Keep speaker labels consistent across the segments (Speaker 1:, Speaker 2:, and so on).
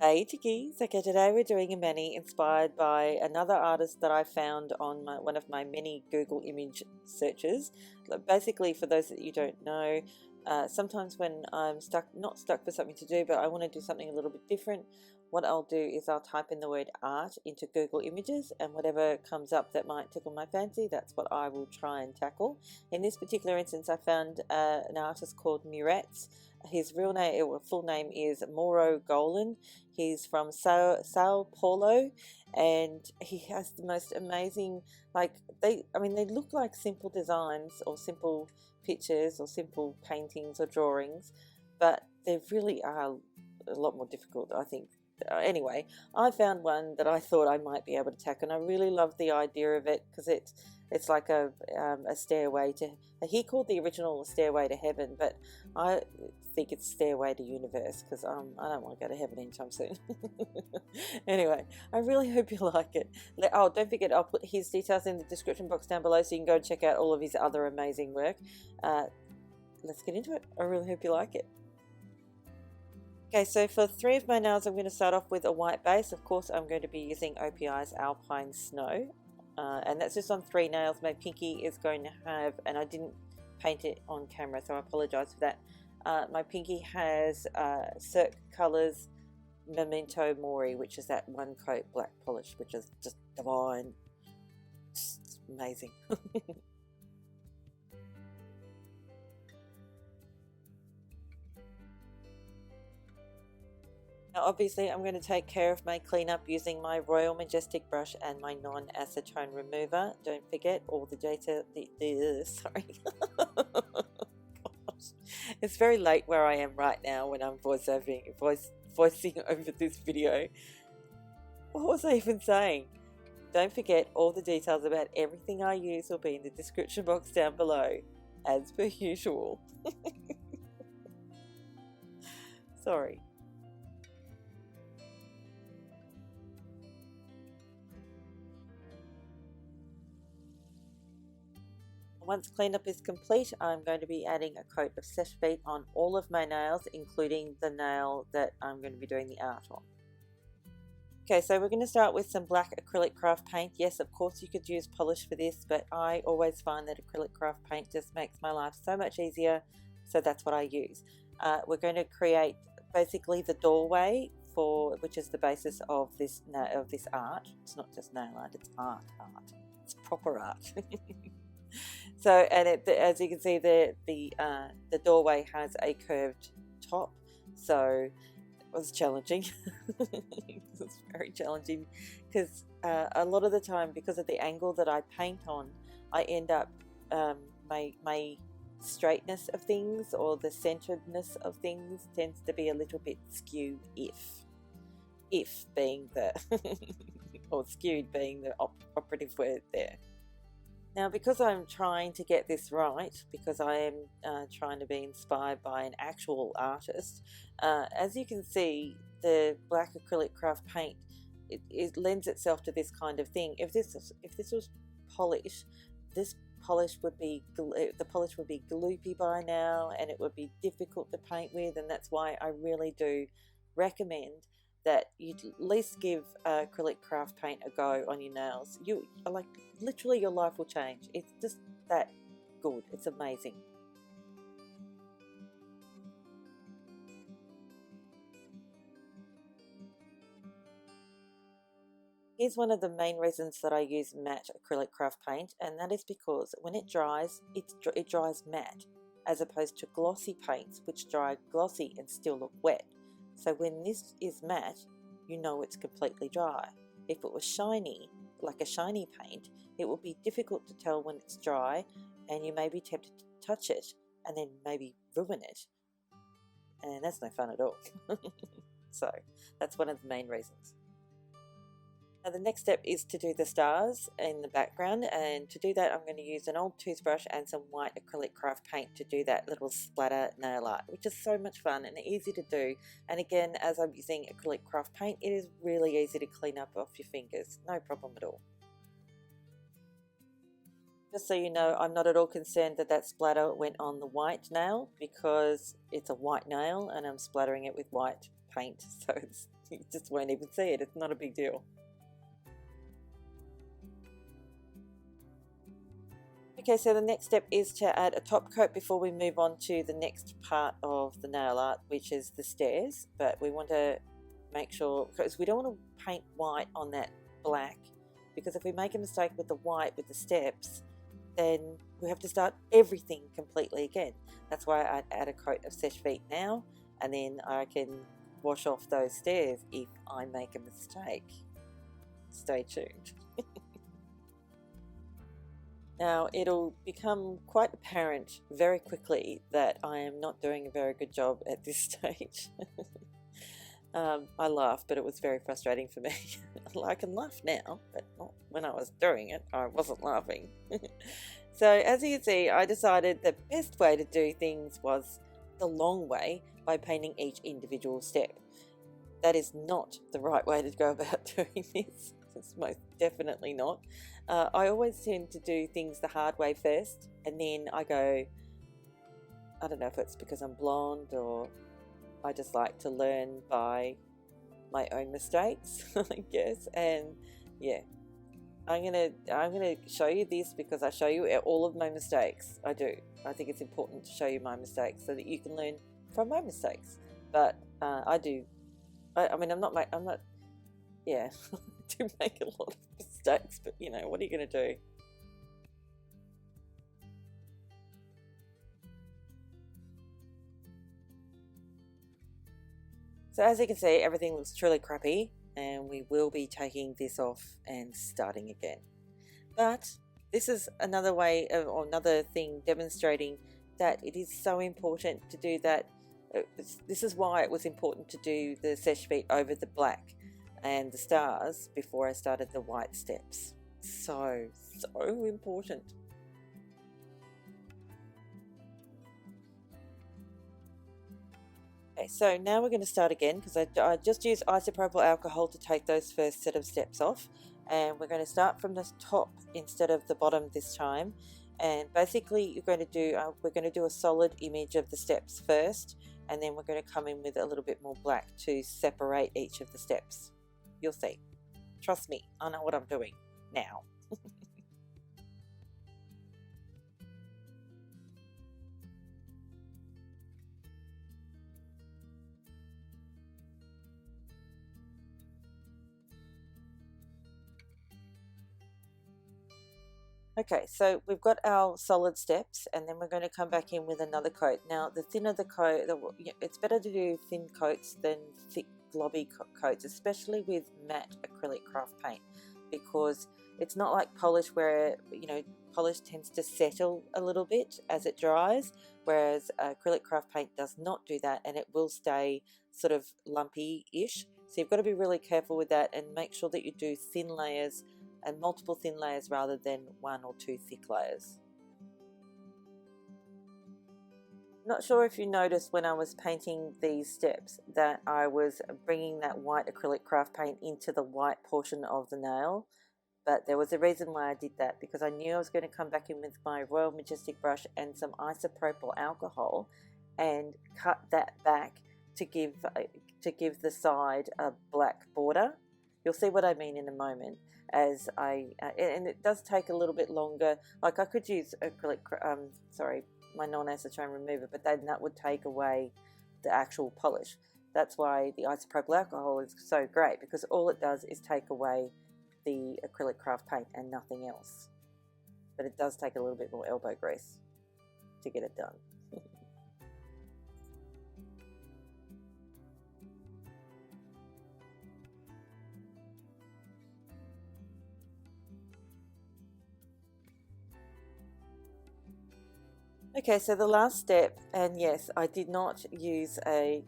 Speaker 1: Hey Chickies! Okay, today we're doing a mani inspired by another artist that I found on one of my many Google image searches. Basically, for those that you don't know, sometimes when I'm not stuck for something to do, but I want to do something a little bit different, what I'll do is I'll type in the word art into Google Images, and whatever comes up that might tickle my fancy, that's what I will try and tackle. In this particular instance, I found an artist called Muretz. His real name, or full name, is Mauro Golin. He's from Sao Paulo, and he has the most amazing, they look like simple designs or simple pictures or simple paintings or drawings, but they really are a lot more difficult, I think. Anyway, I found one that I thought I might be able to tackle, and I really love the idea of it because it's like a stairway to. He called the original Stairway to Heaven, but I think it's Stairway to Universe because I don't want to go to heaven anytime soon. Anyway, I really hope you like it. Oh, don't forget, I'll put his details in the description box down below so you can go and check out all of his other amazing work. Let's get into it. I really hope you like it. Okay, so for 3 of my nails, I'm going to start off with a white base. Of course, I'm going to be using OPI's Alpine Snow, and that's just on 3 nails. My pinky is going to have, and I didn't paint it on camera, so I apologize for that. My pinky has Cirque Colors Memento Mori, which is that 1 coat black polish, which is just divine. Just amazing. Now obviously I'm going to take care of my cleanup using my Royal Majestic brush and my non-acetone remover. Don't forget all the data, sorry. Gosh. It's very late where I am right now when I'm voicing over this video. What was I even saying? Don't forget all the details about everything I use will be in the description box down below, as per usual. Sorry. Once cleanup is complete, I'm going to be adding a coat of Seche Vite on all of my nails, including the nail that I'm going to be doing the art on. Okay, so we're going to start with some black acrylic craft paint. Yes, of course you could use polish for this, but I always find that acrylic craft paint just makes my life so much easier, so that's what I use. We're going to create basically the doorway which is the basis of this art. It's not just nail art, it's art. It's proper art. So, and as you can see, the doorway has a curved top, so it was challenging. It was very challenging because a lot of the time, because of the angle that I paint on, I end up my straightness of things or the centeredness of things tends to be a little bit skewed. If being the or skewed being the operative word there. Now, because I'm trying to get this right, because I am trying to be inspired by an actual artist, as you can see, the black acrylic craft paint, it lends itself to this kind of thing. If this was polish, the polish would be gloopy by now, and it would be difficult to paint with, and that's why I really do recommend that you at least give acrylic craft paint a go on your nails. You like, literally your life will change. It's just that good. It's amazing. Here's one of the main reasons that I use matte acrylic craft paint, and that is because when it dries, it dries matte, as opposed to glossy paints which dry glossy and still look wet. So when this is matte, you know it's completely dry. If it was shiny, like a shiny paint, it will be difficult to tell when it's dry, and you may be tempted to touch it and then maybe ruin it. And that's no fun at all. So that's one of the main reasons. Now the next step is to do the stars in the background, and to do that I'm going to use an old toothbrush and some white acrylic craft paint to do that little splatter nail art, which is so much fun and easy to do. And again, as I'm using acrylic craft paint, it is really easy to clean up off your fingers, no problem at all. Just so you know, I'm not at all concerned that splatter went on the white nail, because it's a white nail and I'm splattering it with white paint, so you just won't even see it. It's not a big deal. Okay, so the next step is to add a top coat before we move on to the next part of the nail art, which is the stairs. But we want to make sure, because we don't want to paint white on that black, because if we make a mistake with the white with the steps, then we have to start everything completely again. That's why I add a coat of Seche Vite now, and then I can wash off those stairs if I make a mistake. Stay tuned. Now, it'll become quite apparent very quickly that I am not doing a very good job at this stage. I laugh, but it was very frustrating for me. I can laugh now, but not when I was doing it. I wasn't laughing. So, as you can see, I decided the best way to do things was the long way, by painting each individual step. That is not the right way to go about doing this. It's most definitely not. I always tend to do things the hard way first, and then I go, I don't know if it's because I'm blonde or I just like to learn by my own mistakes, I guess. And yeah, I'm gonna show you this because I show you all of my mistakes. I do. I think it's important to show you my mistakes so that you can learn from my mistakes. But I do. I mean, I'm not. Yeah, I do make a lot of mistakes, but you know, what are you going to do? So as you can see, everything looks truly crappy, and we will be taking this off and starting again. But this is another way of, or another thing demonstrating that it is so important to do that. This is why it was important to do the Seche Vite over the black and the stars before I started the white steps. So important. Okay, so now we're going to start again because I just used isopropyl alcohol to take those first set of steps off, and we're going to start from the top instead of the bottom this time. And basically you're going to do we're going to do a solid image of the steps first, and then we're going to come in with a little bit more black to separate each of the steps. You'll see. Trust me, I know what I'm doing now. Okay, so we've got our solid steps, and then we're going to come back in with another coat. Now, the thinner the coat, it's better to do thin coats than thick globby coats, especially with matte acrylic craft paint, because it's not like polish where, you know, polish tends to settle a little bit as it dries, whereas acrylic craft paint does not do that, and it will stay sort of lumpy-ish. So you've got to be really careful with that and make sure that you do thin layers and multiple thin layers rather than one or two thick layers. Not sure if you noticed when I was painting these steps that I was bringing that white acrylic craft paint into the white portion of the nail, but there was a reason why I did that, because I knew I was going to come back in with my Royal Majestic brush and some isopropyl alcohol and cut that back to give the side a black border. You'll see what I mean in a moment. And it does take a little bit longer. Like I could use acrylic, my non-acetone remover, but then that would take away the actual polish. That's why the isopropyl alcohol is so great, because all it does is take away the acrylic craft paint and nothing else. But it does take a little bit more elbow grease to get it done. Okay, so the last step, and yes, I did not use a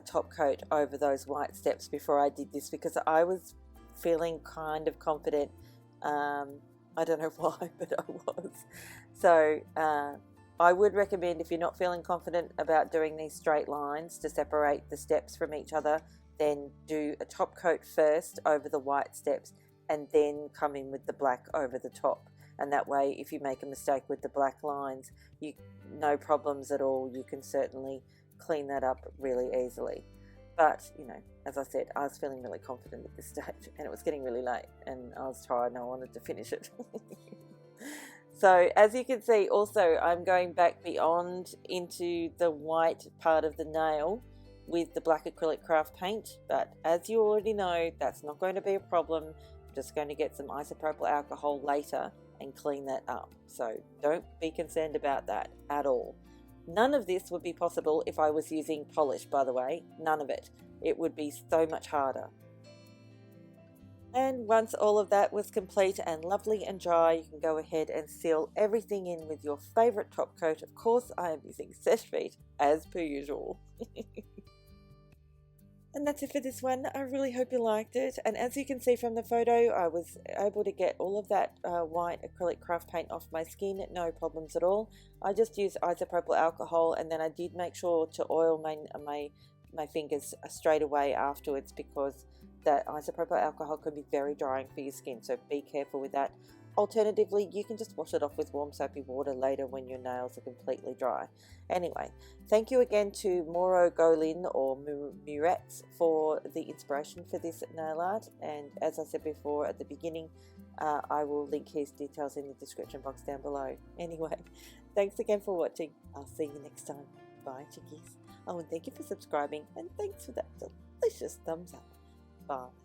Speaker 1: top coat over those white steps before I did this, because I was feeling kind of confident. I don't know why, but I was. So I would recommend, if you're not feeling confident about doing these straight lines to separate the steps from each other, then do a top coat first over the white steps and then come in with the black over the top. And that way, if you make a mistake with the black lines, no problems at all. You can certainly clean that up really easily. But, you know, as I said, I was feeling really confident at this stage, and it was getting really late, and I was tired and I wanted to finish it. So as you can see, also I'm going back beyond into the white part of the nail with the black acrylic craft paint, but as you already know, that's not going to be a problem. I'm just going to get some isopropyl alcohol later and clean that up. So don't be concerned about that at all. None of this would be possible if I was using polish, by the way. None of it. It would be so much harder. And once all of that was complete and lovely and dry, you can go ahead and seal everything in with your favorite top coat. Of course, I am using Seche Vite as per usual. And that's it for this one. I really hope you liked it. And as you can see from the photo, I was able to get all of that white acrylic craft paint off my skin, no problems at all. I just used isopropyl alcohol, and then I did make sure to oil my fingers straight away afterwards, because that isopropyl alcohol can be very drying for your skin, so be careful with that. Alternatively, you can just wash it off with warm soapy water later when your nails are completely dry. Anyway, thank you again to Mauro, Golin, or Murex for the inspiration for this nail art. And as I said before at the beginning, I will link his details in the description box down below. Anyway, thanks again for watching. I'll see you next time. Bye, chickies. Oh, and thank you for subscribing, and thanks for that delicious thumbs up. Bye.